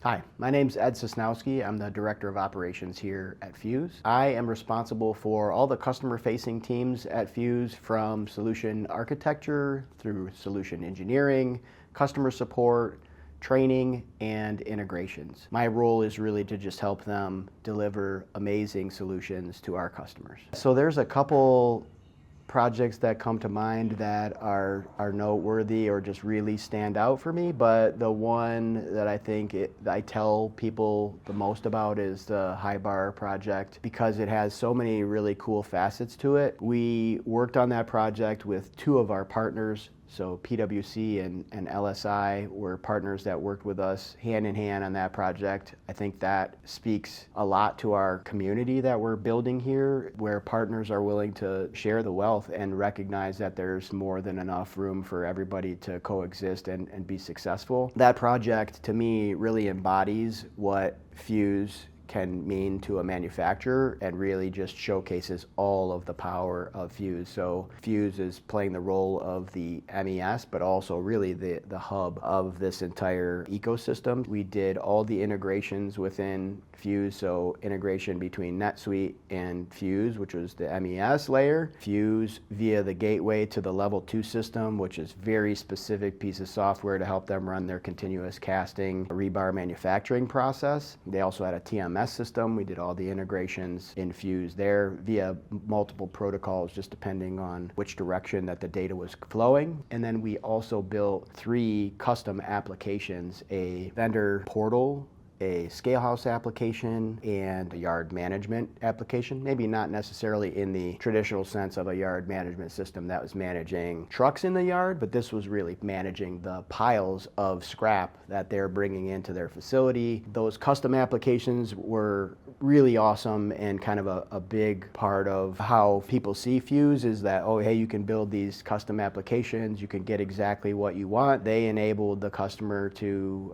Hi, my name's Ed Sosnowski. I'm the Director of Operations here at Fuuz. I am responsible for all the customer-facing teams at Fuuz, from solution architecture through solution engineering, customer support, training, and integrations. My role is really to just help them deliver amazing solutions to our customers. So there's a couple projects that come to mind that are noteworthy or just really stand out for me, but the one that I tell people the most about is the Hybar project, because it has so many really cool facets to it. We worked on that project with two of our partners. So PwC and LSI were partners that worked with us hand in hand on that project. I think that speaks a lot to our community that we're building here, where partners are willing to share the wealth and recognize that there's more than enough room for everybody to coexist and be successful. That project, to me, really embodies what Fuuz can mean to a manufacturer and really just showcases all of the power of Fuuz. So Fuuz is playing the role of the MES, but also really the hub of this entire ecosystem. We did all the integrations within Fuuz, so integration between NetSuite and Fuuz, which was the MES layer. Fuuz via the gateway to the level 2 system, which is very specific piece of software to help them run their continuous casting rebar manufacturing process. They also had a TMS system. We did all the integrations in Fuuz there via multiple protocols, just depending on which direction that the data was flowing. And then we also built 3 custom applications: a vendor portal, a scalehouse application, and a yard management application. Maybe not necessarily in the traditional sense of a yard management system that was managing trucks in the yard, but this was really managing the piles of scrap that they're bringing into their facility. Those custom applications were really awesome, and kind of a big part of how people see Fuuz is that, oh, hey, you can build these custom applications, you can get exactly what you want. They enabled the customer to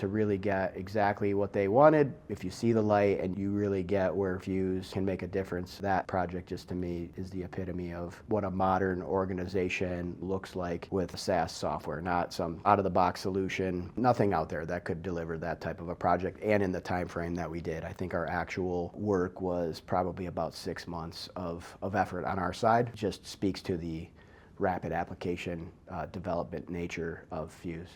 really get exactly what they wanted. If you see the light and you really get where Fuuz can make a difference, that project just to me is the epitome of what a modern organization looks like with SaaS software, not some out-of-the-box solution. Nothing out there that could deliver that type of a project, and in the time frame that we did. I think our actual work was probably about 6 months of effort on our side. Just speaks to the rapid application development nature of Fuuz.